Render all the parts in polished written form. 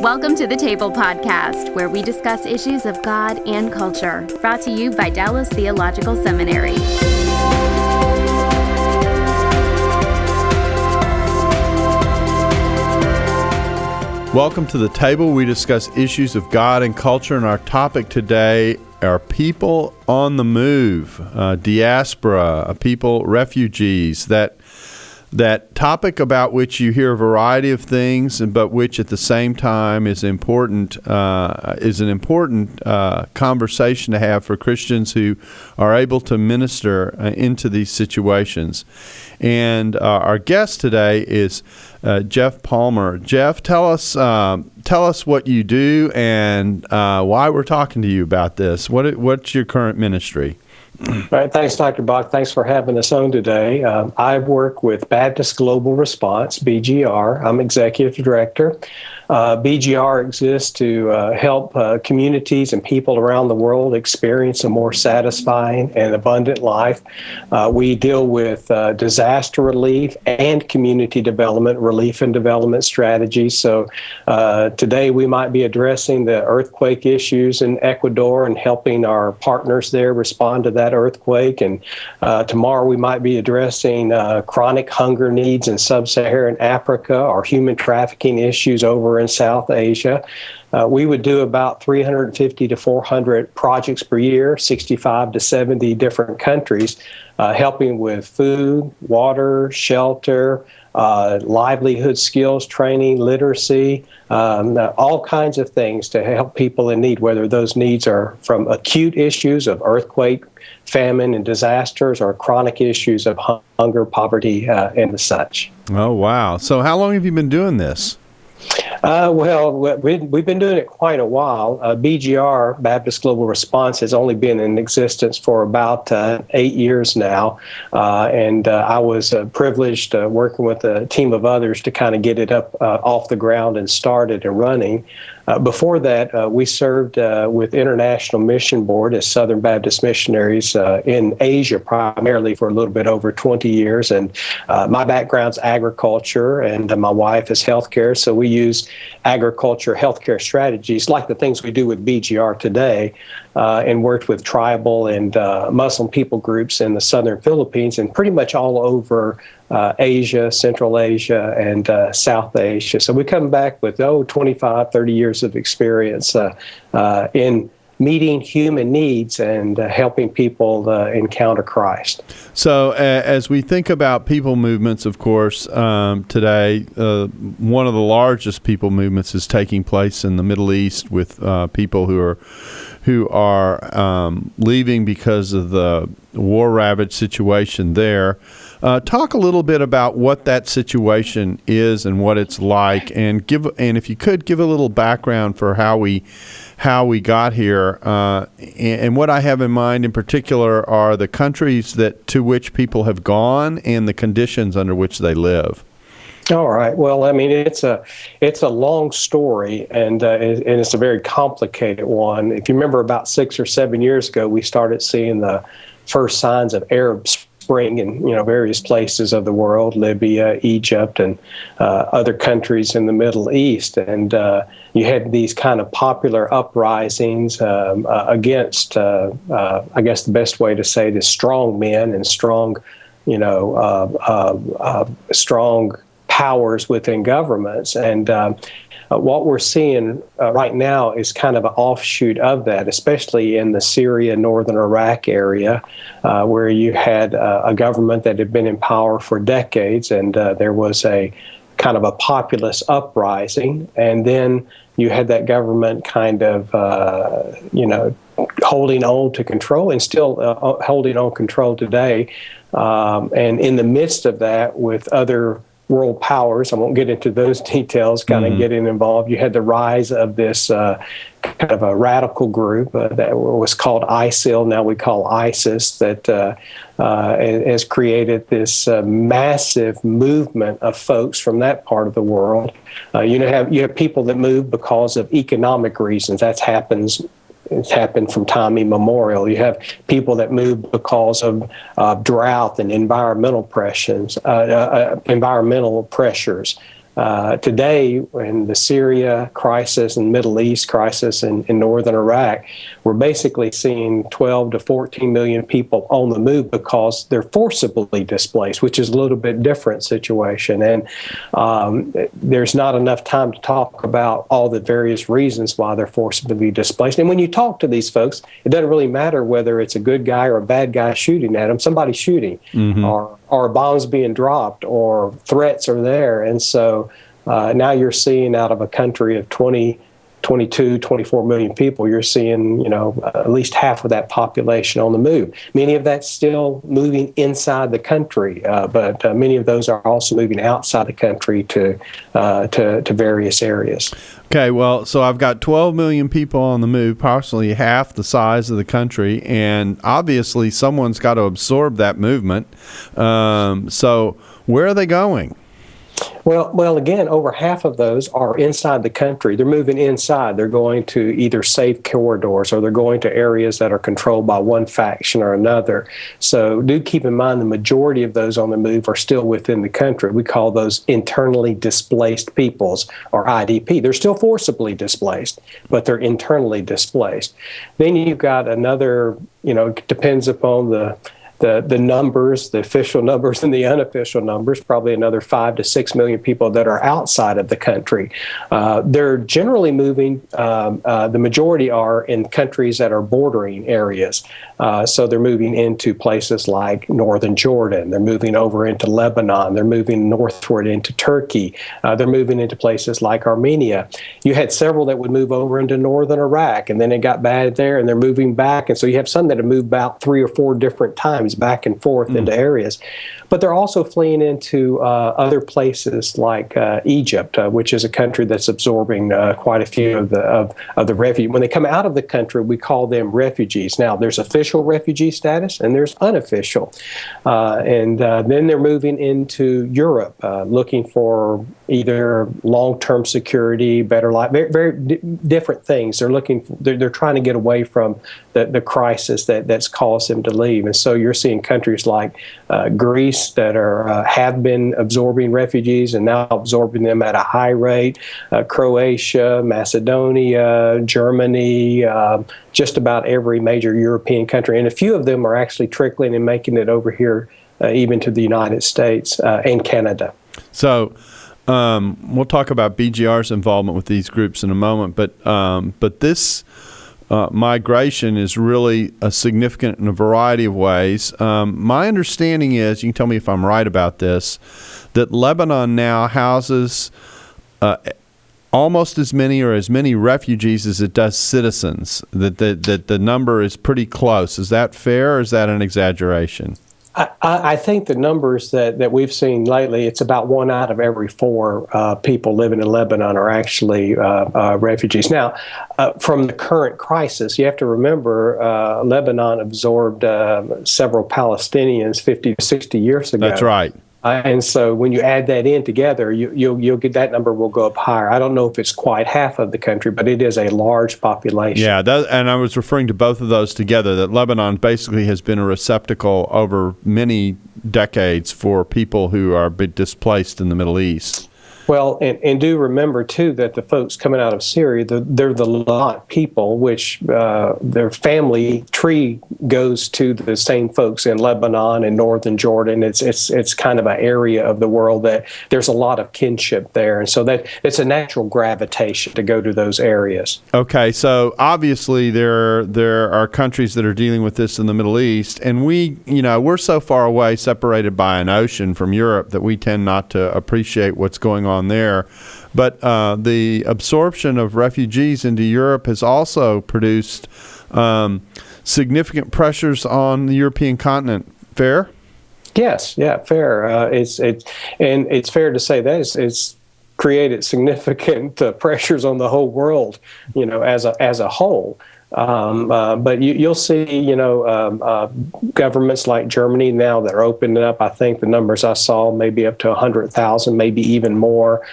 Welcome to the Table Podcast, where we discuss issues of God and culture, brought to you by Dallas Theological Seminary. Welcome to the Table. We discuss issues of God and culture, and our topic today are people on the move, diaspora, people, refugees, that topic about which you hear a variety of things, but which at the same time is an important conversation to have for Christians who are able to minister into these situations. And our guest today is Jeff Palmer. Jeff, tell us what you do and why we're talking to you about this. What's your current ministry? All right, thanks, Dr. Bach. Thanks for having us on today. I work with Baptist Global Response, BGR. I'm executive director. BGR exists to help communities and people around the world experience a more satisfying and abundant life. We deal with disaster relief and community development, relief and development strategies. So today we might be addressing the earthquake issues in Ecuador and helping our partners there respond to that earthquake. And tomorrow we might be addressing chronic hunger needs in sub-Saharan Africa or human trafficking issues over in South Asia. We would do about 350 to 400 projects per year, 65 to 70 different countries, helping with food, water, shelter, livelihood skills training, literacy, all kinds of things to help people in need, whether those needs are from acute issues of earthquake, famine, and disasters, or chronic issues of hunger, poverty, and such. Oh, wow. So how long have you been doing this? We've been doing it quite a while. BGR, Baptist Global Response, has only been in existence for about 8 years now. And I was privileged working with a team of others to kind of get it up off the ground and started and running. Before that, we served with International Mission Board as Southern Baptist missionaries in Asia, primarily for a little bit over 20 years. And my background's agriculture, and my wife is healthcare. So we use agriculture, healthcare strategies, like the things we do with BGR today, and worked with tribal and Muslim people groups in the southern Philippines and pretty much all over Asia, Central Asia, and South Asia. So we come back with 25, 30 years of experience in meeting human needs and helping people encounter Christ. So as we think about people movements, of course, today, one of the largest people movements is taking place in the Middle East with people who are leaving because of the war-ravaged situation there. Talk a little bit about what that situation is and what it's like, and if you could give a little background for how we got here. And what I have in mind in particular are the countries to which people have gone and the conditions under which they live. All right. Well, I mean, it's a long story, and it's a very complicated one. If you remember, about 6 or 7 years ago, we started seeing the first signs of Arab Spring in various places of the world, Libya, Egypt, and other countries in the Middle East, and you had these kind of popular uprisings against, I guess the best way to say it is strong men and strong powers within governments. And what we're seeing right now is kind of an offshoot of that, especially in the Syria, northern Iraq area, where you had a government that had been in power for decades, and there was a kind of a populist uprising. And then you had that government kind of, holding on to control and still holding on control today. And in the midst of that, with other world powers, I won't get into those details, kind of getting involved. You had the rise of this kind of a radical group that was called ISIL, now we call ISIS, that has created this massive movement of folks from that part of the world. You have people that move because of economic reasons. It's happened from time immemorial. You have people that move because of drought and environmental pressures. today, in the Syria crisis and Middle East crisis in northern Iraq, we're basically seeing 12 to 14 million people on the move because they're forcibly displaced, which is a little bit different situation. And there's not enough time to talk about all the various reasons why they're forcibly displaced. And when you talk to these folks, it doesn't really matter whether it's a good guy or a bad guy shooting at them. Somebody's shooting, or bombs being dropped, or threats are there. And so now you're seeing out of a country of 22, 24 million people, you're seeing, at least half of that population on the move. Many of that's still moving inside the country, but many of those are also moving outside the country to various areas. Okay, well, so I've got 12 million people on the move, approximately half the size of the country, and obviously someone's got to absorb that movement. So where are they going? Well, again, over half of those are inside the country. They're moving inside. They're going to either safe corridors, or they're going to areas that are controlled by one faction or another. So do keep in mind the majority of those on the move are still within the country. We call those internally displaced peoples, or IDP. They're still forcibly displaced, but they're internally displaced. Then you've got another, it depends upon the numbers, the official numbers and the unofficial numbers, probably another 5 to 6 million people that are outside of the country. They're generally moving, the majority are in countries that are bordering areas. So they're moving into places like northern Jordan. They're moving over into Lebanon. They're moving northward into Turkey. They're moving into places like Armenia. You had several that would move over into northern Iraq, and then it got bad there, and they're moving back. And so you have some that have moved about 3 or 4 different times back and forth into areas. But they're also fleeing into other places like Egypt, which is a country that's absorbing quite a few of the refugees. When they come out of the country, we call them refugees. Now, there's official refugee status and there's unofficial. And then they're moving into Europe, looking for either long-term security, better life, very different things. They're trying to get away from the crisis that's caused them to leave. And so you're seeing countries like Greece that have been absorbing refugees and now absorbing them at a high rate, Croatia, Macedonia, Germany, just about every major European country. And a few of them are actually trickling and making it over here, even to the United States and Canada. So we'll talk about BGR's involvement with these groups in a moment, but this migration is really significant in a variety of ways. My understanding is, you can tell me if I'm right about this, that Lebanon now houses almost as many or as many refugees as it does citizens, that the number is pretty close. Is that fair, or is that an exaggeration? I think the numbers that we've seen lately, it's about 1 out of every 4 people living in Lebanon are actually refugees. Now, from the current crisis, you have to remember Lebanon absorbed several Palestinians 50 to 60 years ago. That's right. And so when you add that in together, you'll get that number will go up higher. I don't know if it's quite half of the country, but it is a large population. Yeah, and I was referring to both of those together, that Lebanon basically has been a receptacle over many decades for people who are displaced in the Middle East. Well, and do remember, too, that the folks coming out of Syria, they're the Lot people, which their family tree goes to the same folks in Lebanon and northern Jordan. It's kind of an area of the world that there's a lot of kinship there. And so that it's a natural gravitation to go to those areas. Okay, so obviously there are countries that are dealing with this in the Middle East, and we're so far away, separated by an ocean from Europe, that we tend not to appreciate what's going on there. But the absorption of refugees into Europe has also produced significant pressures on the European continent. Fair? Yes, yeah, fair. It's fair to say that it's created significant pressures on the whole world, as a whole. But you'll see, governments like Germany now that are opening up. I think the numbers I saw maybe up to 100,000, maybe even more.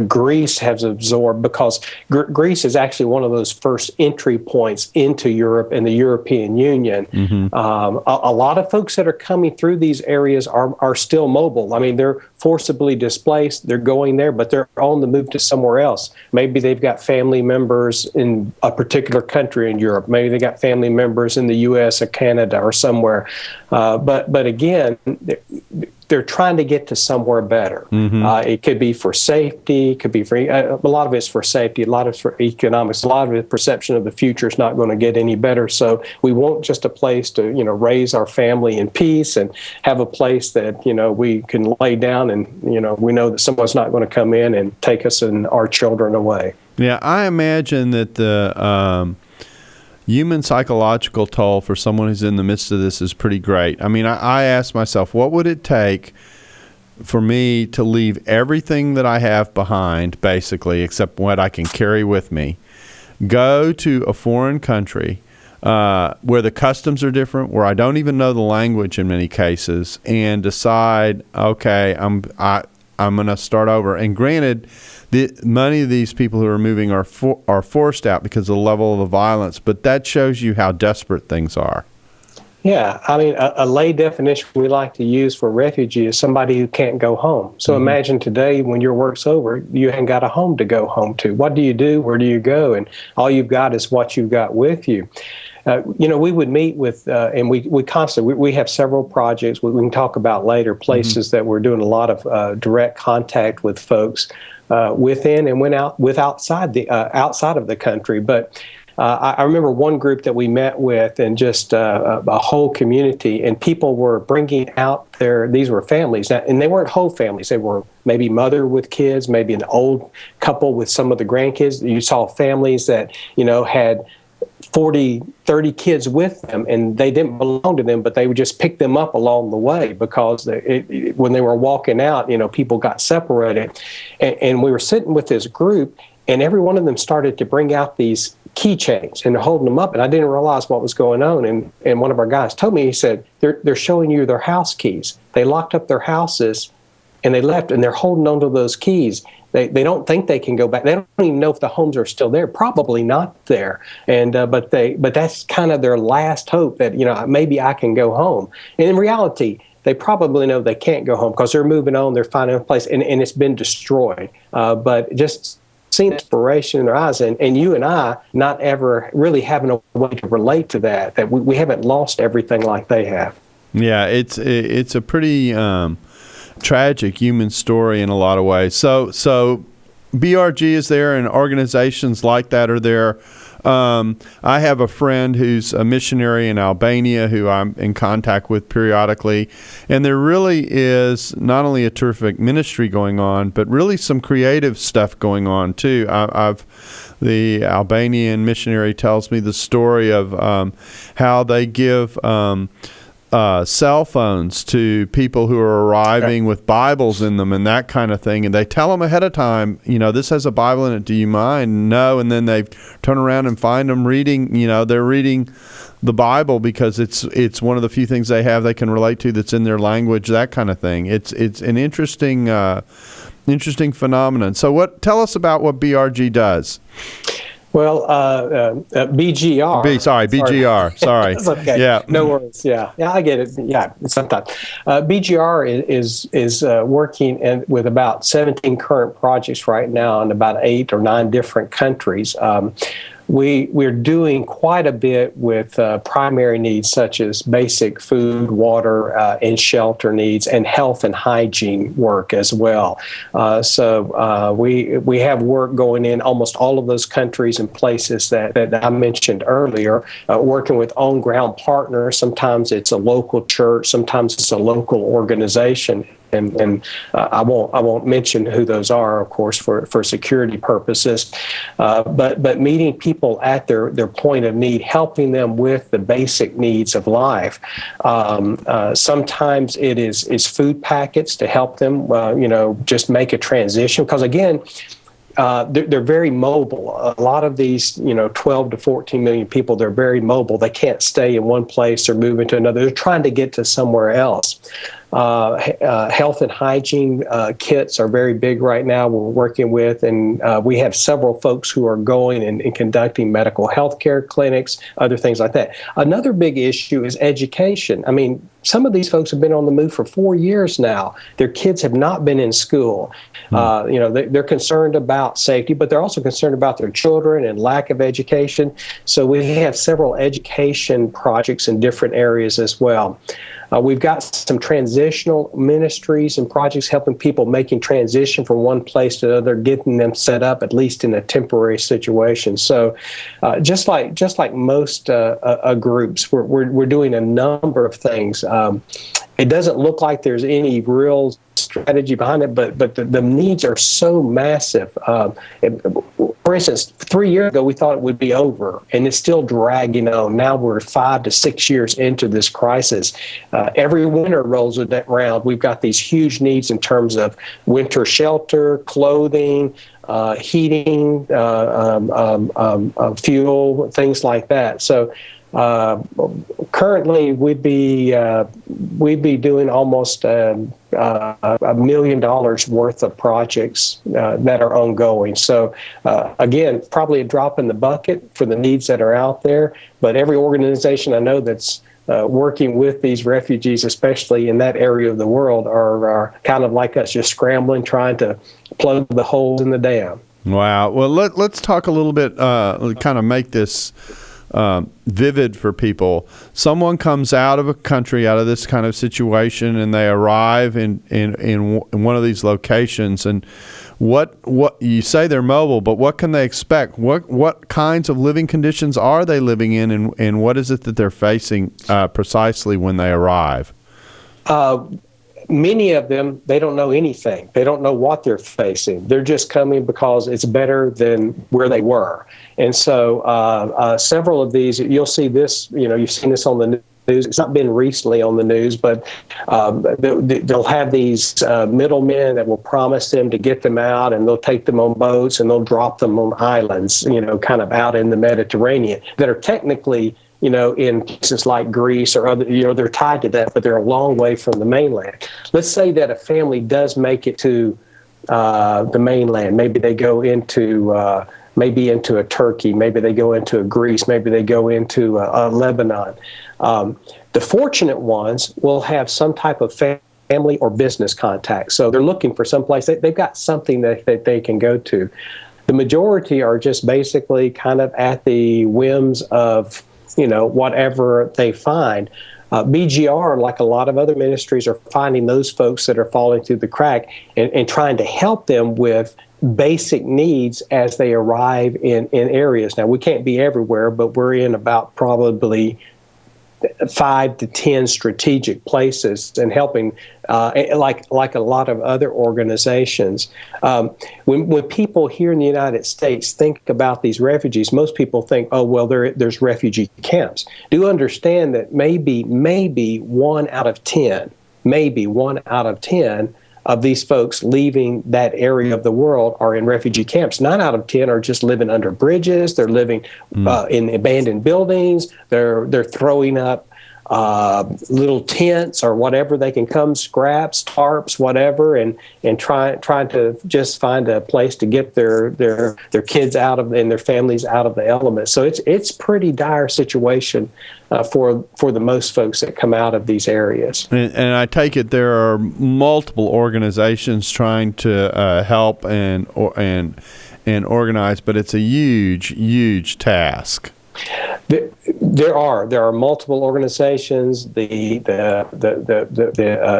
Greece has absorbed, because Greece is actually one of those first entry points into Europe and the European Union. A lot of folks that are coming through these areas are still mobile. I mean, they're forcibly displaced. They're going there, but they're on the move to somewhere else. Maybe they've got family members in a particular country in Europe. Maybe they got family members in the U.S. or Canada or somewhere. But again, they're trying to get to somewhere better. It could be for safety. It could be for a lot of it's for safety. A lot of it's for economics. A lot of it perception of the future is not going to get any better. So we want just a place to raise our family in peace and have a place that we can lay down and we know that someone's not going to come in and take us and our children away. Yeah, I imagine that the human psychological toll for someone who's in the midst of this is pretty great. I mean, I ask myself, what would it take for me to leave everything that I have behind, basically, except what I can carry with me, go to a foreign country where the customs are different, where I don't even know the language in many cases, and decide, okay, I'm going to start over. And granted, many of these people who are moving are forced out because of the level of the violence, but that shows you how desperate things are. Yeah, I mean, a lay definition we like to use for refugee is somebody who can't go home. So imagine today when your work's over, you haven't got a home to go home to. What do you do? Where do you go? And all you've got is what you've got with you. We would meet with, and we constantly, we have several projects we can talk about later, places that we're doing a lot of direct contact with folks within and outside of the country. But I remember one group that we met with, and just a whole community, and people were bringing out these were families, and they weren't whole families. They were maybe mother with kids, maybe an old couple with some of the grandkids. You saw families that, had 40, 30 kids with them, and they didn't belong to them, but they would just pick them up along the way because when they were walking out, people got separated. And we were sitting with this group, and every one of them started to bring out these keychains, and they're holding them up, and I didn't realize what was going on. And one of our guys told me, he said, they're showing you their house keys. They locked up their houses, and they left, and they're holding on to those keys. They don't think they can go back. They don't even know if the homes are still there. Probably not there. And but that's kind of their last hope that maybe I can go home. And in reality, they probably know they can't go home because they're moving on. They're finding a place, and it's been destroyed. But just seeing inspiration in their eyes, and you and I not ever really having a way to relate to that we haven't lost everything like they have. Yeah, it's a pretty tragic human story in a lot of ways. So BRG is there, and organizations like that are there. I have a friend who's a missionary in Albania who I'm in contact with periodically, and there really is not only a terrific ministry going on, but really some creative stuff going on too. The Albanian missionary tells me the story of how they give cell phones to people who are arriving with Bibles in them and that kind of thing. And they tell them ahead of time, this has a Bible in it. Do you mind? No. And then they turn around and find them reading, they're reading the Bible because it's one of the few things they have they can relate to that's in their language, that kind of thing. It's an interesting phenomenon. So tell us about what BRG does. Well, BGR. BGR. Sorry. That's okay. Yeah. No worries. Yeah, I get it. Yeah, sometimes. BGR is working with about 17 current projects right now in about 8 or 9 different countries. We're doing quite a bit with primary needs such as basic food, water, and shelter needs, and health and hygiene work as well. So we have work going in almost all of those countries and places that I mentioned earlier, working with on-ground partners. Sometimes it's a local church, sometimes it's a local organization. And I won't mention who those are, of course, for security purposes. But meeting people at their point of need, helping them with the basic needs of life. Sometimes it is food packets to help them, just make a transition. Because again, they're very mobile. A lot of these, 12 to 14 million people, they're very mobile. They can't stay in one place or move into another. They're trying to get to somewhere else. Health and hygiene kits are very big right now. We're working with, and we have several folks who are going and conducting medical health care clinics, other things like that. Another big issue is education. I mean, some of these folks have been on the move for 4 years now. Their kids have not been in school. They're concerned about safety, but they're also concerned about their children and lack of education. So we have several education projects in different areas as well. We've got some transitional ministries and projects helping people making transition from one place to another, getting them set up at least in a temporary situation. So, just like most groups, we're doing a number of things. It doesn't look like there's any real strategy behind it, but the needs are so massive. For instance, 3 years ago, we thought it would be over, and it's still dragging on. Now we're 5 to 6 years into this crisis. Every winter rolls around. We've got these huge needs in terms of winter shelter, clothing, heating, fuel, things like that. So currently, we'd be doing almost $1 million worth of projects that are ongoing. So again, probably a drop in the bucket for the needs that are out there. But every organization I know that's working with these refugees, especially in that area of the world, are kind of like us, just scrambling, trying to plug the holes in the dam. Wow. Well, let's talk a little bit, kind of make this vivid for people. Someone comes out of a country, out of this kind of situation, and they arrive in one of these locations. And what you say they're mobile, but what can they expect? What kinds of living conditions are they living in, and what is it that they're facing precisely when they arrive? Many of them, they don't know anything. They don't know what they're facing. They're just coming because it's better than where they were. And so several of these, you'll see this, you've seen this on the news. It's not been recently on the news, but they'll have these middlemen that will promise them to get them out, and they'll take them on boats and they'll drop them on islands, kind of out in the Mediterranean that are technically in places like Greece or other, they're tied to that, but they're a long way from the mainland. Let's say that a family does make it to the mainland. Maybe they go into a Turkey, maybe they go into a Greece, maybe they go into Lebanon. The fortunate ones will have some type of family or business contact. So they're looking for some place. They've got something that they can go to. The majority are just basically kind of at the whims of whatever they find. BGR, like a lot of other ministries, are finding those folks that are falling through the crack and trying to help them with basic needs as they arrive in areas. Now, we can't be everywhere, but we're in about probably 5 to 10 strategic places and helping, like a lot of other organizations. When people here in the United States think about these refugees, most people think, oh, well, there's refugee camps. Do understand that maybe 1 out of 10 of these folks leaving that area of the world are in refugee camps. 9 out of 10 are just living under bridges. They're living in abandoned buildings. They're throwing up little tents or whatever they can come, scraps, tarps, whatever, and trying to just find a place to get their kids out of and their families out of the elements. So it's pretty dire situation for the most folks that come out of these areas. And I take it there are multiple organizations trying to help and organize, but it's a huge task. There are multiple organizations, the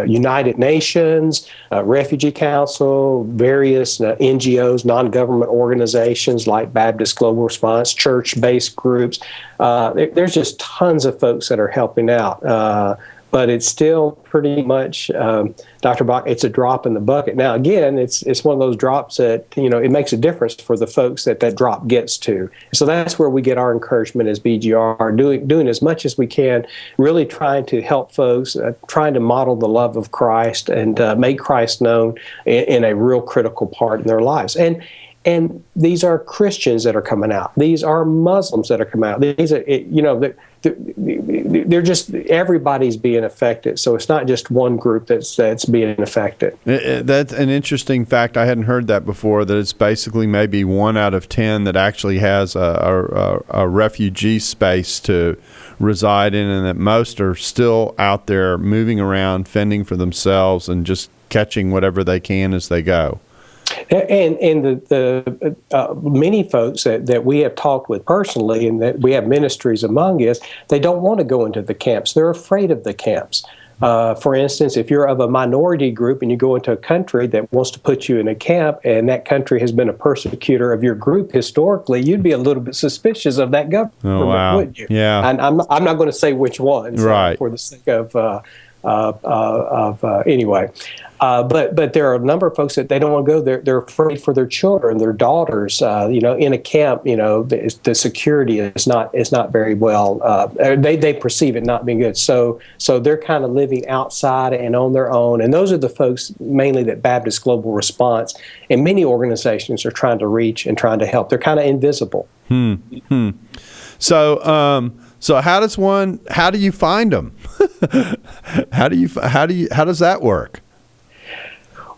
United Nations, Refugee Council, various NGOs, non-government organizations like Baptist Global Response, church-based groups. There's just tons of folks that are helping out. But it's still pretty much, Dr. Bach, it's a drop in the bucket. Now, again, it's one of those drops that, it makes a difference for the folks that drop gets to. So that's where we get our encouragement as BGR, doing as much as we can, really trying to help folks, trying to model the love of Christ and make Christ known in a real critical part in their lives. And And these are Christians that are coming out. These are Muslims that are coming out. These are, they're just, everybody's being affected. So it's not just one group that's being affected. That's an interesting fact. I hadn't heard that before, that it's basically maybe 1 out of 10 that actually has a refugee space to reside in, and that most are still out there moving around, fending for themselves, and just catching whatever they can as they go. And the many folks that we have talked with personally, and that we have ministries among us, they don't want to go into the camps. They're afraid of the camps. For instance, if you're of a minority group and you go into a country that wants to put you in a camp, and that country has been a persecutor of your group historically, you'd be a little bit suspicious of that government, wouldn't you? Yeah. And I'm not going to say which ones, right, for the sake of anyway. But there are a number of folks that they don't want to go. They're afraid for their children, their daughters. In a camp, the security is not very well. They perceive it not being good. So they're kind of living outside and on their own. And those are the folks mainly that Baptist Global Response and many organizations are trying to reach and trying to help. They're kind of invisible. So how do you find them? How does that work?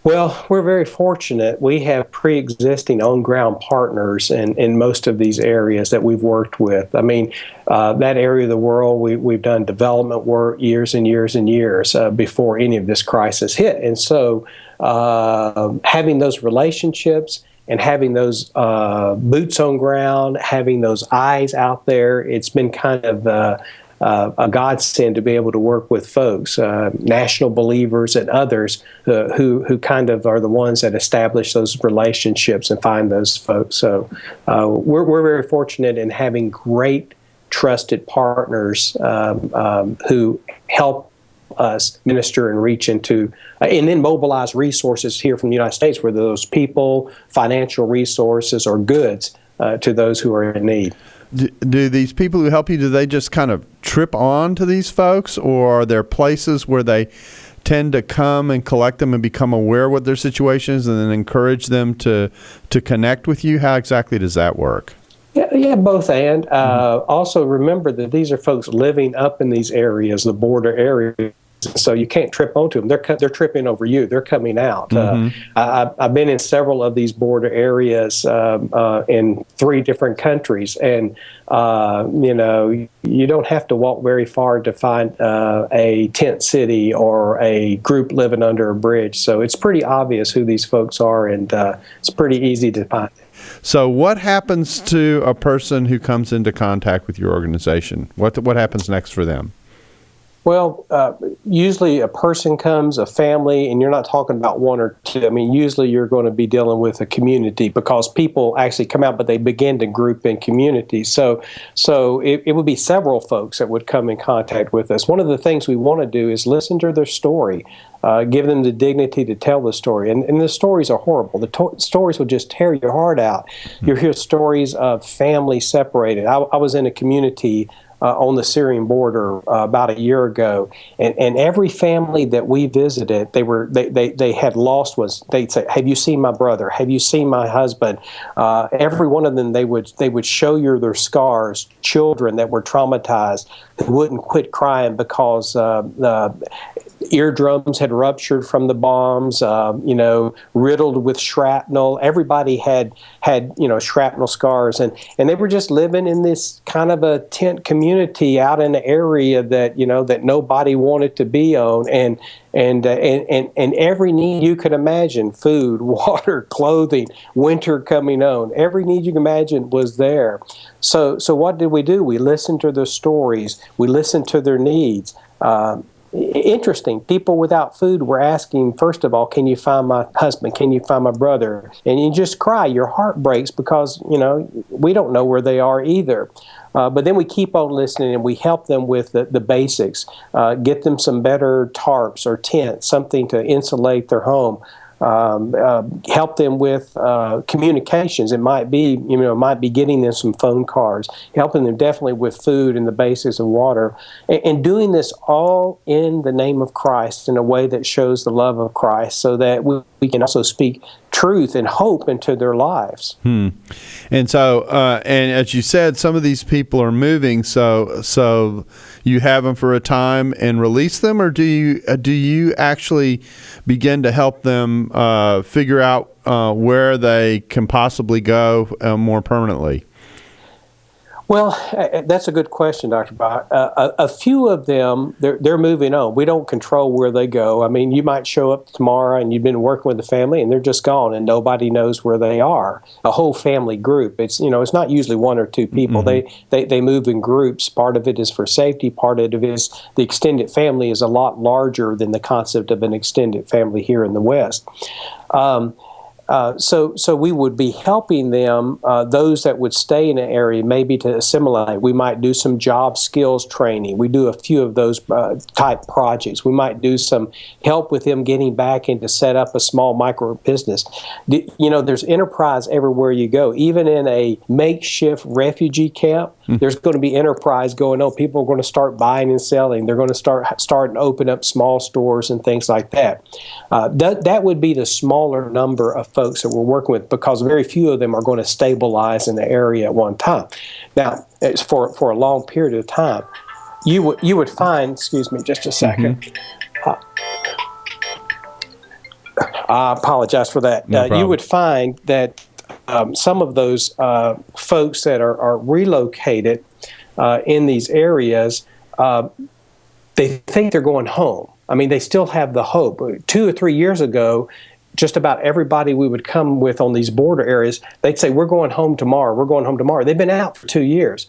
Well, we're very fortunate. We have pre-existing on-ground partners in most of these areas that we've worked with. I mean, that area of the world, we've done development work years and years and years before any of this crisis hit. And so having those relationships and having those boots on ground, having those eyes out there, it's been kind of a godsend to be able to work with folks, national believers and others who kind of are the ones that establish those relationships and find those folks. So we're very fortunate in having great, trusted partners who help us minister and reach into, and then mobilize resources here from the United States, whether those people, financial resources, or goods to those who are in need. Do these people who help you, do they just kind of trip on to these folks, or are there places where they tend to come and collect them and become aware of what their situation is and then encourage them to connect with you? How exactly does that work? Yeah, both and. Also remember that these are folks living up in these areas, the border areas. So you can't trip onto them. They're tripping over you. They're coming out. I've been in several of these border areas in 3 different countries, and you don't have to walk very far to find a tent city or a group living under a bridge. So it's pretty obvious who these folks are, and it's pretty easy to find. So what happens to a person who comes into contact with your organization? What happens next for them? Well, usually a person comes, a family, and you're not talking about 1 or 2. I mean, usually you're going to be dealing with a community, because people actually come out, but they begin to group in communities. So it would be several folks that would come in contact with us. One of the things we want to do is listen to their story, give them the dignity to tell the story. And the stories are horrible. The stories will just tear your heart out. You hear stories of families separated. I was in a community on the Syrian border about a year ago, and every family that we visited, they had lost was. They'd say, "Have you seen my brother? Have you seen my husband?" Every one of them, they would show you their scars. Children that were traumatized, who wouldn't quit crying because eardrums had ruptured from the bombs, riddled with shrapnel. Everybody had shrapnel scars, and they were just living in this kind of a tent community out in an area that that nobody wanted to be on, and every need you could imagine, food, water, clothing, winter coming on, every need you can imagine was there. So what did we do? We listened to their stories. We listened to their needs. Interesting. People without food were asking, first of all, can you find my husband? Can you find my brother? And you just cry. Your heart breaks because, we don't know where they are either. But then we keep on listening, and we help them with the basics, get them some better tarps or tents, something to insulate their home. Help them with communications. It might be getting them some phone cards, helping them definitely with food and the basics of water, and doing this all in the name of Christ in a way that shows the love of Christ, so that we we can also speak truth and hope into their lives. And so, and as you said, some of these people are moving. So you have them for a time and release them, or do you actually begin to help them figure out where they can possibly go more permanently? Well, that's a good question, Dr. Bach. A few of them, they're moving on. We don't control where they go. I mean, you might show up tomorrow and you've been working with the family and they're just gone and nobody knows where they are. A whole family group. It's not usually one or two people. They move in groups. Part of it is for safety. Part of it is the extended family is a lot larger than the concept of an extended family here in the West. So we would be helping them, those that would stay in an area, maybe to assimilate. We might do some job skills training. We do a few of those type projects. We might do some help with them getting back and to set up a small micro business. There's enterprise everywhere you go. Even in a makeshift refugee camp, there's going to be enterprise going on. People are going to start buying and selling. They're going to start and open up small stores and things like that. That would be the smaller number of folks that we're working with, because very few of them are going to stabilize in the area at one time. Now, it's for a long period of time. You would find, excuse me, just a second. I apologize for that. No problem. You would find that some of those folks that are relocated in these areas, they think they're going home. I mean, they still have the hope. 2 or 3 years ago, just about everybody we would come with on these border areas, they'd say, we're going home tomorrow, we're going home tomorrow. They've been out for 2 years.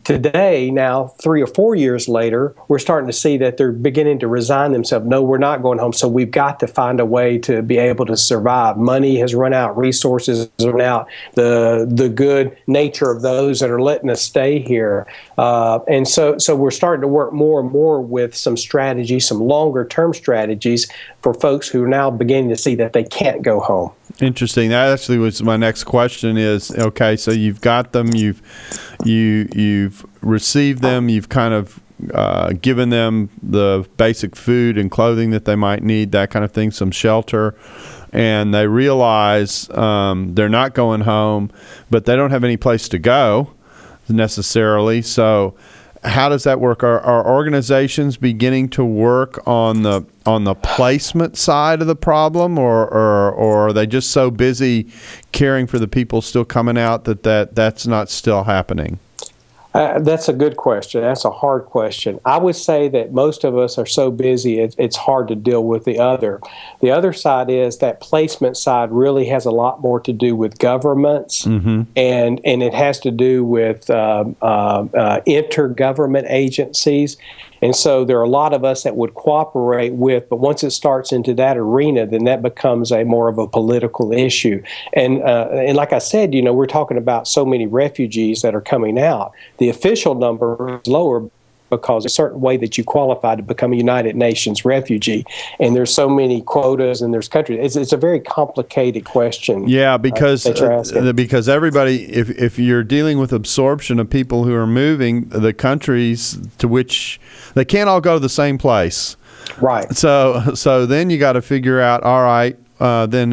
Today, now 3 or 4 years later, we're starting to see that they're beginning to resign themselves. No, we're not going home, so we've got to find a way to be able to survive. Money has run out, resources has run out, the good nature of those that are letting us stay here. And so we're starting to work more and more with some strategies, some longer-term strategies for folks who are now beginning to see that they can't go home. Interesting. That actually was my next question is, okay, so you've got them, you've received them, you've kind of given them the basic food and clothing that they might need, that kind of thing, some shelter, and they realize they're not going home, but they don't have any place to go necessarily. So how does that work? Are organizations beginning to work on the placement side of the problem, or are they just so busy caring for the people still coming out that's not still happening? That's a good question. That's a hard question. I would say that most of us are so busy, it's hard to deal with the other. The other side is that placement side really has a lot more to do with governments, and it has to do with intergovernment agencies. And so there are a lot of us that would cooperate with, but once it starts into that arena, then that becomes a more of a political issue. And like I said, we're talking about so many refugees that are coming out. The official number is lower because a certain way that you qualify to become a United Nations refugee, and there's so many quotas and there's countries. It's a very complicated question. Yeah, because everybody, if you're dealing with absorption of people who are moving, the countries to which they can't all go to the same place. Right. So then you got to figure out, all right, then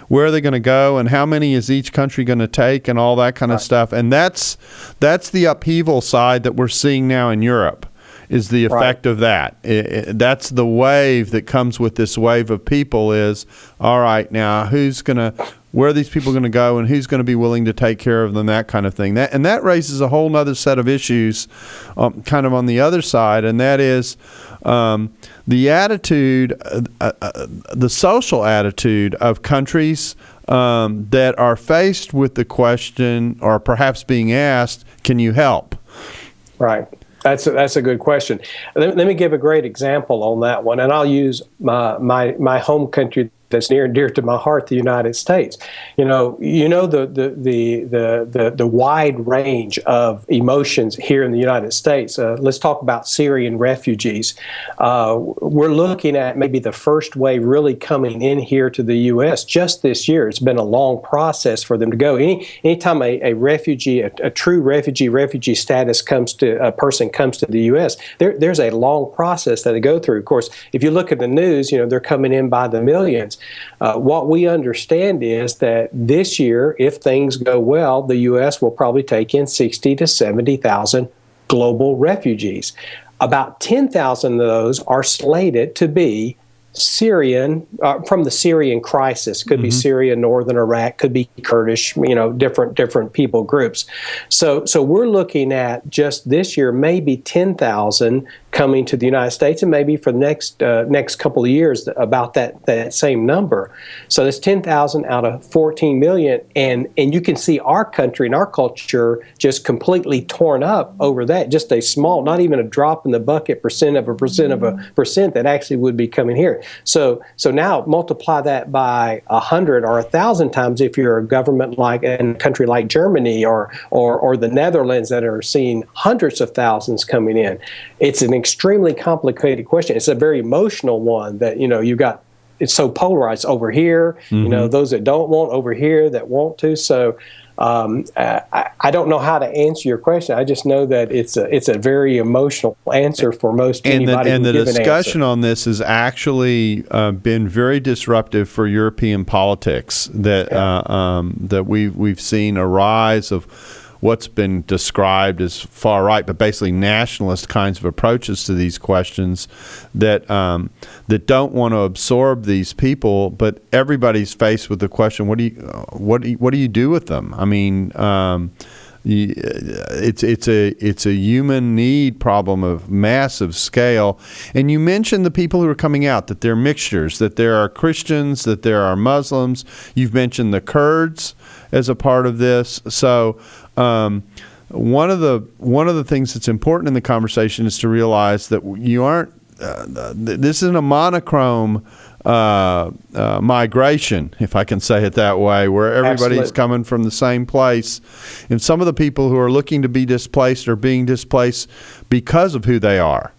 where are they going to go, and how many is each country going to take, and all that kind of stuff. And that's the upheaval side that we're seeing now in Europe, is the effect of that. That's the wave that comes with this wave of people is, all right, now where are these people going to go, and who's going to be willing to take care of them, that kind of thing. That raises a whole other set of issues kind of on the other side, and that is the attitude, the social attitude of countries that are faced with the question, or perhaps being asked, can you help? Right. That's a good question. Let me give a great example on that one, and I'll use my home country that's near and dear to my heart, the United States. The wide range of emotions here in the United States. Let's talk about Syrian refugees. We're looking at maybe the first wave really coming in here to the U.S. just this year. It's been a long process for them to go. Anytime a refugee, a true refugee status a person comes to the U.S., there's a long process that they go through. Of course, if you look at the news, they're coming in by the millions. What we understand is that this year, if things go well, the U.S. will probably take in 60 to 70,000 global refugees. About 10,000 of those are slated to be Syrian, from the Syrian crisis. Could be Syria, northern Iraq, could be Kurdish, different people groups. So we're looking at just this year maybe 10,000 coming to the United States, and maybe for the next couple of years about that same number. So that's 10,000 out of 14 million, and you can see our country and our culture just completely torn up over that. Just a small, not even a drop in the bucket percent of a percent that actually would be coming here. So now multiply that by 100 or 1,000 times if you're a government like in a country like Germany or the Netherlands that are seeing hundreds of thousands coming in. It's an extremely complicated question. It's a very emotional one that, you've got, it's so polarized over here, those that don't want, over here that want to. So I don't know how to answer your question. I just know that it's a very emotional answer for most anybody. And the discussion an on this has actually been very disruptive for European politics. That we've seen a rise of what's been described as far right, but basically nationalist kinds of approaches to these questions that don't want to absorb these people. But everybody's faced with the question: what do you do with them? I mean, it's a human need problem of massive scale. And you mentioned the people who are coming out, that they're mixtures, that there are Christians, that there are Muslims. You've mentioned the Kurds as a part of this. So one of the things that's important in the conversation is to realize that you aren't. This isn't a monochrome migration, if I can say it that way, where everybody's coming from the same place. And some of the people who are looking to be displaced are being displaced because of who they are.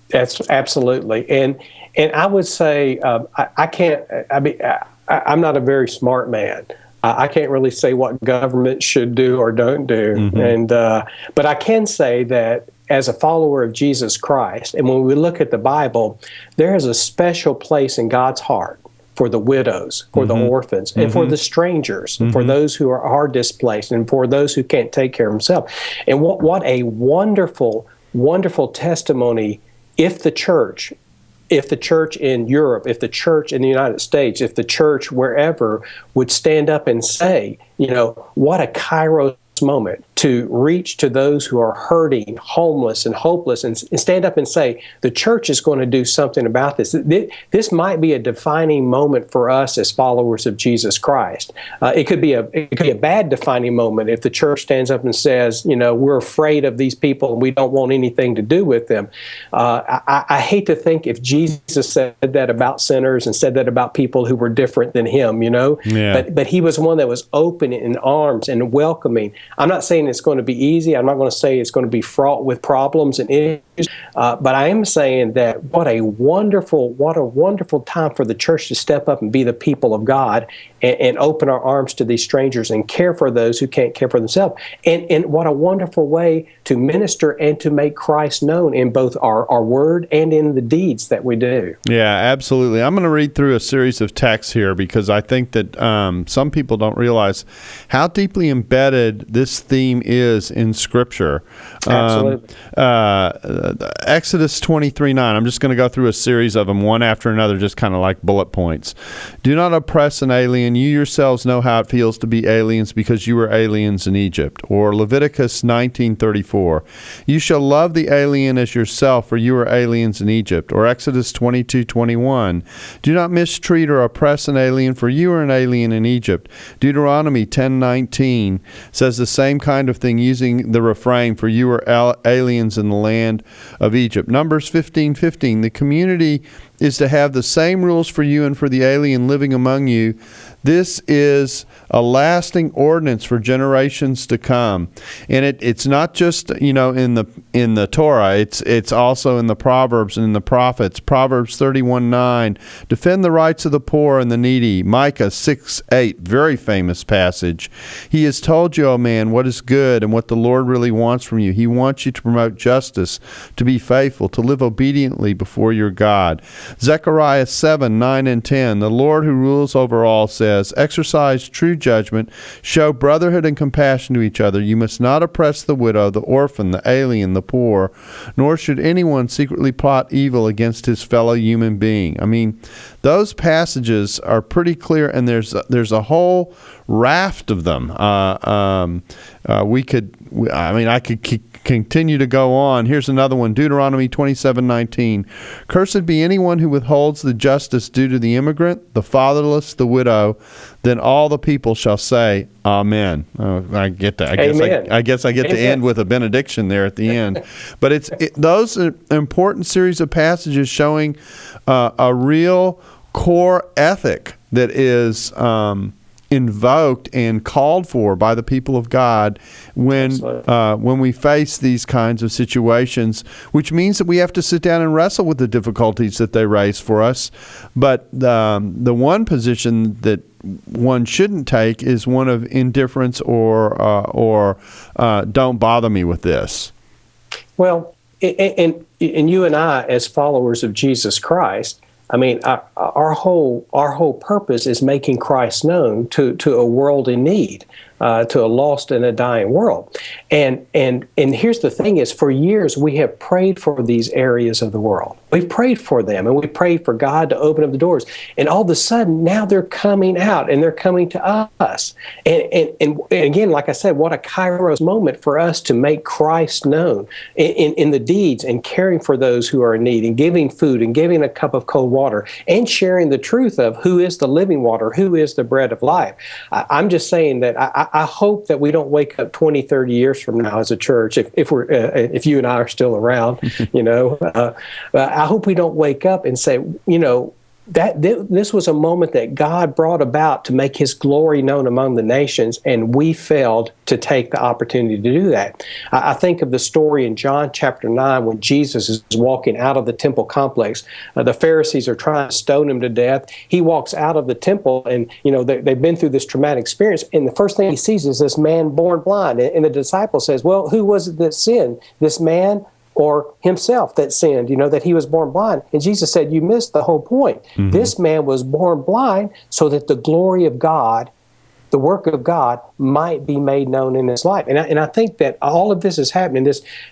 That's absolutely. And I would say I can't. I'm not a very smart man. I can't really say what government should do or don't do. But I can say that as a follower of Jesus Christ, and when we look at the Bible, there is a special place in God's heart for the widows, for the orphans, and for the strangers, for those who are displaced, and for those who can't take care of themselves. And what a wonderful, wonderful testimony if the church in Europe, if the church in the United States, if the church wherever would stand up and say, what a Kairos moment to reach to those who are hurting, homeless, and hopeless, and stand up and say, the church is going to do something about this. This might be a defining moment for us as followers of Jesus Christ. It could be a bad defining moment if the church stands up and says, we're afraid of these people and we don't want anything to do with them. I hate to think if Jesus said that about sinners and said that about people who were different than him, But he was one that was open in arms and welcoming. I'm not saying it's going to be easy. I'm not going to say it's going to be fraught with problems and issues. But I am saying that what a wonderful time for the church to step up and be the people of God and open our arms to these strangers and care for those who can't care for themselves. And what a wonderful way to minister and to make Christ known in both our word and in the deeds that we do. Yeah, absolutely. I'm going to read through a series of texts here because I think that some people don't realize how deeply embedded this theme is in Scripture. Absolutely. Exodus 23:9. I'm just going to go through a series of them, one after another, just kind of like bullet points. Do not oppress an alien. You yourselves know how it feels to be aliens because you were aliens in Egypt. Or Leviticus 19:34. You shall love the alien as yourself, for you were aliens in Egypt. Or Exodus 22:21. Do not mistreat or oppress an alien, for you were an alien in Egypt. Deuteronomy 10:19 says the same kind of thing using the refrain, for you were aliens in the land of Egypt. Numbers 15:15. The community is to have the same rules for you and for the alien living among you This is a lasting ordinance for generations to come, and it's not just in the Torah. It's also in the Proverbs and in the prophets. Proverbs 31:9, defend the rights of the poor and the needy. Micah 6:8, very famous passage. He has told you, O man, what is good and what the Lord really wants from you. He wants you to promote justice, to be faithful, to live obediently before your God. Zechariah 7:9 and 10, the Lord who rules over all says, exercise true judgment, show brotherhood and compassion to each other. You must not oppress the widow, the orphan, the alien, the poor, nor should anyone secretly plot evil against his fellow human being. I mean, those passages are pretty clear, and there's a whole raft of them. I could continue to go on. Here's another one, Deuteronomy 27:19. Cursed be anyone who withholds the justice due to the immigrant, the fatherless, the widow. Then all the people shall say, Amen. I get that. I guess I get to end with a benediction there at the end. But those are important series of passages showing a real core ethic that is invoked and called for by the people of God when we face these kinds of situations, which means that we have to sit down and wrestle with the difficulties that they raise for us. But the one position that one shouldn't take is one of indifference or don't bother me with this. Well, and you and I, as followers of Jesus Christ, I mean, our whole purpose is making Christ known to a world in need, to a lost and a dying world. And here's the thing is, for years we have prayed for these areas of the world. We've prayed for them, and we prayed for God to open up the doors. And all of a sudden, now they're coming out, and they're coming to us. And again, like I said, what a Kairos moment for us to make Christ known in the deeds and caring for those who are in need, and giving food, and giving a cup of cold water, and sharing the truth of who is the living water, who is the bread of life. I'm just saying that I hope that we don't wake up 20, 30 years from now as a church, if you and I are still around, I hope we don't wake up and say, that this was a moment that God brought about to make his glory known among the nations, and we failed to take the opportunity to do that. I think of the story in John chapter 9 when Jesus is walking out of the temple complex. The Pharisees are trying to stone him to death. He walks out of the temple, and they've been through this traumatic experience, and the first thing he sees is this man born blind. And the disciple says, well, who was it that sinned, this man or himself that sinned, that he was born blind? And Jesus said, you missed the whole point. Mm-hmm. This man was born blind so that the glory of God, the work of God, might be made known in his life. And I think that all of this is happening.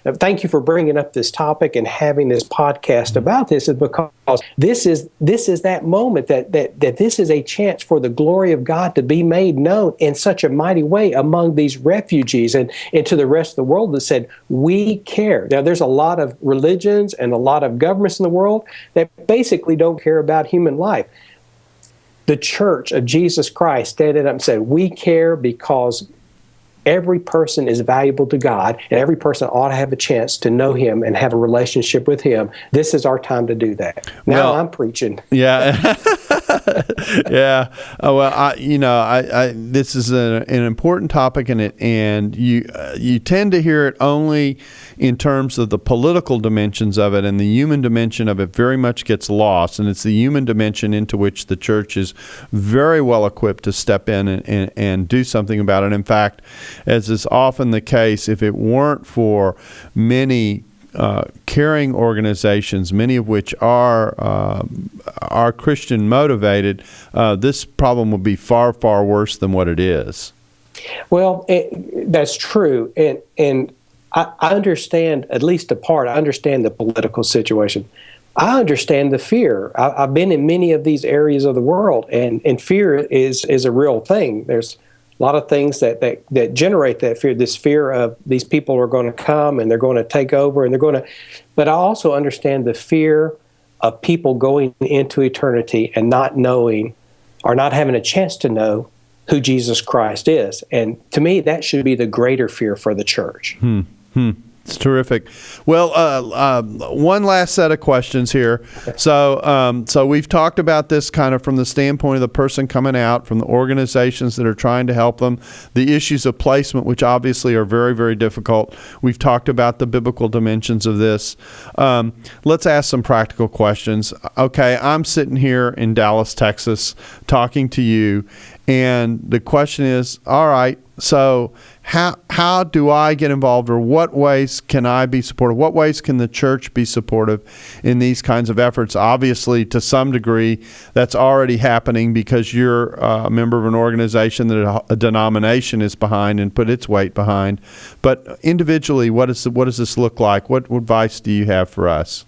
Thank you for bringing up this topic and having this podcast about this, is because this is that moment that this is a chance for the glory of God to be made known in such a mighty way among these refugees and to the rest of the world that said, we care. Now, there's a lot of religions and a lot of governments in the world that basically don't care about human life. The Church of Jesus Christ standing up and said, we care because every person is valuable to God, and every person ought to have a chance to know him and have a relationship with him. This is our time to do that. Now I'm preaching. Yeah. Yeah. This is an important topic, and you tend to hear it only in terms of the political dimensions of it, and the human dimension of it very much gets lost. And it's the human dimension into which the church is very well equipped to step in and do something about it. In fact, as is often the case, if it weren't for many caring organizations, many of which are Christian motivated, this problem would be far, far worse than what it is. Well, that's true, and I understand at least a part. I understand the political situation. I understand the fear. I've been in many of these areas of the world, and fear is a real thing. There's a lot of things that generate that fear, this fear of these people are going to come and they're going to take over and but I also understand the fear of people going into eternity and not knowing or not having a chance to know who Jesus Christ is. And to me, that should be the greater fear for the church. It's terrific. Well, one last set of questions here. So we've talked about this kind of from the standpoint of the person coming out, from the organizations that are trying to help them, the issues of placement, which obviously are very, very difficult. We've talked about the biblical dimensions of this. Let's ask some practical questions. Okay, I'm sitting here in Dallas, Texas, talking to you, and the question is, all right, so how do I get involved, or what ways can I be supportive? What ways can the church be supportive in these kinds of efforts? Obviously, to some degree, that's already happening because you're a member of an organization that a denomination is behind and put its weight behind. But individually, what does this look like? What advice do you have for us?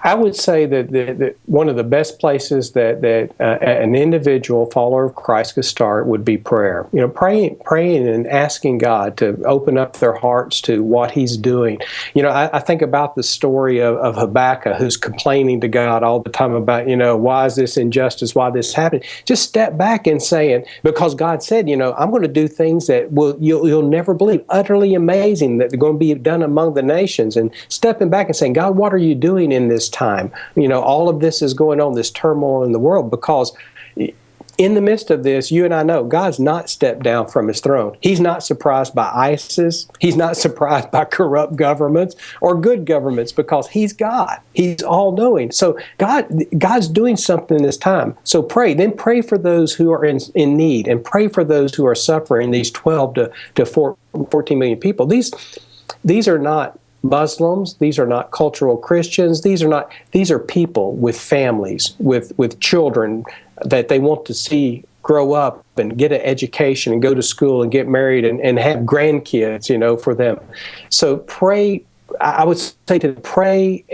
I would say that one of the best places that an individual follower of Christ could start would be prayer. Praying and asking God to open up their hearts to what He's doing. I think about the story of Habakkuk, who's complaining to God all the time about, why is this injustice, why this happened? Just step back and saying, because God said, I'm going to do things that you'll never believe, utterly amazing, that are going to be done among the nations. And stepping back and saying, God, what are you doing in this time? All of this is going on, this turmoil in the world, because in the midst of this, you and I know God's not stepped down from His throne. He's not surprised by ISIS. He's not surprised by corrupt governments or good governments, because He's God. He's all-knowing. So God's doing something in this time. So pray. Then pray for those who are in need, and pray for those who are suffering, these 12 to 14 million people. These are not Muslims. These are not cultural Christians. These are people with families, with children that they want to see grow up and get an education and go to school and get married and have grandkids, for them. So pray. I would say to pray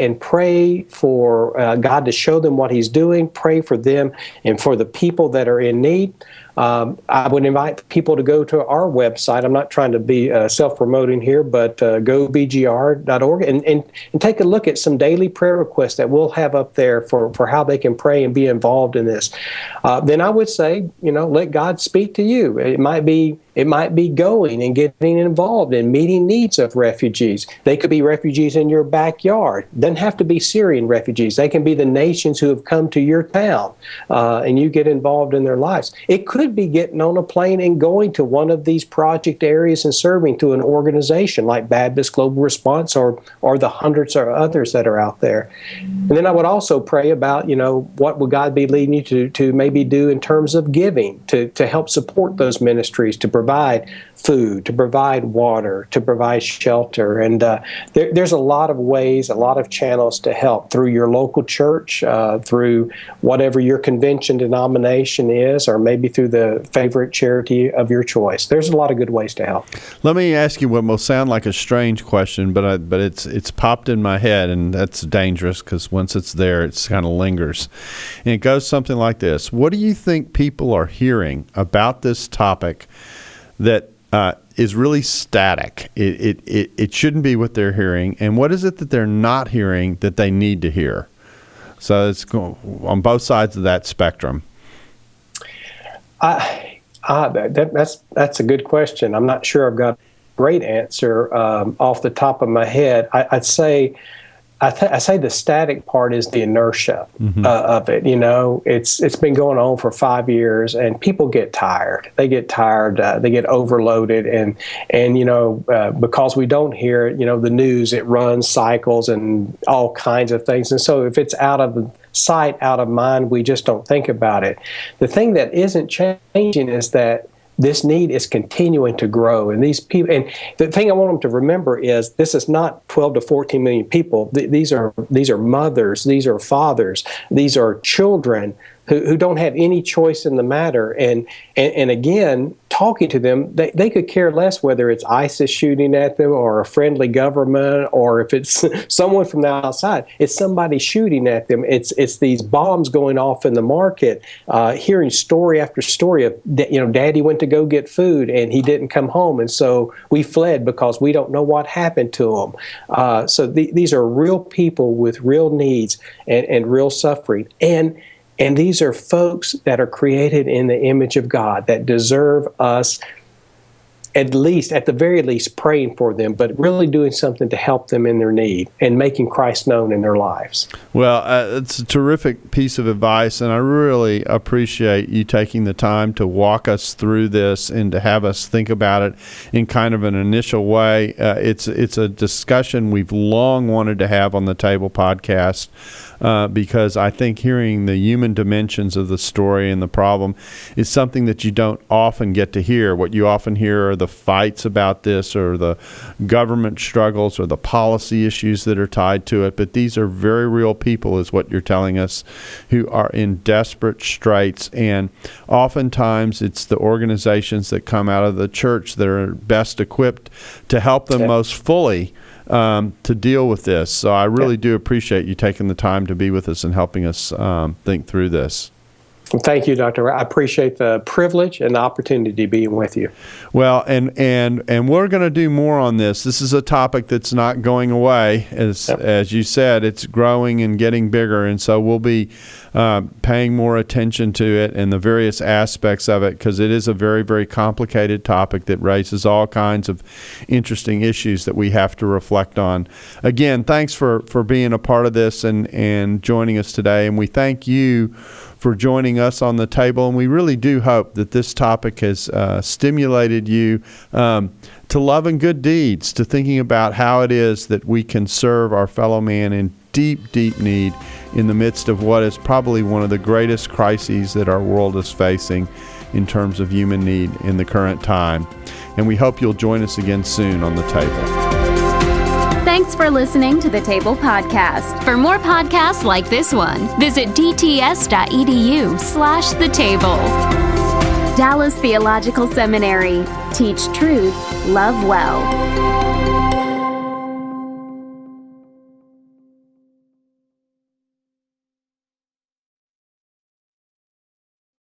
for God to show them what He's doing. Pray for them and for the people that are in need. I would invite people to go to our website. I'm not trying to be self-promoting here, but gobgr.org and take a look at some daily prayer requests that we'll have up there for how they can pray and be involved in this. Then I would say, let God speak to you. It might be going and getting involved in meeting needs of refugees. They could be refugees in your backyard. Doesn't have to be Syrian refugees. They can be the nations who have come to your town, and you get involved in their lives. It could be getting on a plane and going to one of these project areas and serving to an organization like Baptist Global Response or the hundreds of others that are out there. And then I would also pray about, what would God be leading you to maybe do in terms of giving to help support those ministries, to provide food, to provide water, to provide shelter. And there's a lot of ways, a lot of channels to help through your local church, through whatever your convention denomination is, or maybe through the favorite charity of your choice. There's a lot of good ways to help. Let me ask you what will sound like a strange question, but it's popped in my head, and that's dangerous because once it's there, it kind of lingers. And it goes something like this. What do you think people are hearing about this topic that is really static? It shouldn't be what they're hearing. And what is it that they're not hearing that they need to hear? So it's on both sides of that spectrum. That's a good question. I'm not sure I've got a great answer off the top of my head. I say the static part is the inertia of it. It's been going on for 5 years, and people get tired. They get tired. They get overloaded, and because we don't hear it, the news, it runs cycles and all kinds of things. And so if it's out of sight, out of mind, we just don't think about it. The thing that isn't changing is that this need is continuing to grow, and these people. And the thing I want them to remember is this is not 12 to 14 million people. These are mothers, these are fathers, these are children who don't have any choice in the matter. And again, talking to them, they could care less whether it's ISIS shooting at them or a friendly government, or if it's someone from the outside. It's somebody shooting at them. It's these bombs going off in the market, hearing story after story of, Daddy went to go get food and he didn't come home, and so we fled because we don't know what happened to him. So these are real people with real needs and real suffering. And these are folks that are created in the image of God that deserve us at the very least, praying for them, but really doing something to help them in their need and making Christ known in their lives. Well, it's a terrific piece of advice, and I really appreciate you taking the time to walk us through this and to have us think about it in kind of an initial way. It's a discussion we've long wanted to have on the Table podcast. Because I think hearing the human dimensions of the story and the problem is something that you don't often get to hear. What you often hear are the fights about this or the government struggles or the policy issues that are tied to it. But these are very real people, is what you're telling us, who are in desperate straits. And oftentimes it's the organizations that come out of the church that are best equipped to help them most fully to deal with this. So I really do appreciate you taking the time to be with us and helping us think through this. Well, thank you, Dr. I appreciate the privilege and the opportunity to be with you. Well, and we're going to do more on this. This is a topic that's not going away. As you said, it's growing and getting bigger, and so we'll be paying more attention to it and the various aspects of it, because it is a very, very complicated topic that raises all kinds of interesting issues that we have to reflect on. Again, thanks for being a part of this and joining us today, and we thank you for joining us on the table, and we really do hope that this topic has stimulated you to love and good deeds, to thinking about how it is that we can serve our fellow man in deep, deep need in the midst of what is probably one of the greatest crises that our world is facing in terms of human need in the current time. And we hope you'll join us again soon on the table. Thanks for listening to the Table Podcast. For more podcasts like this one, visit dts.edu/the table. Dallas Theological Seminary. Teach truth, love well.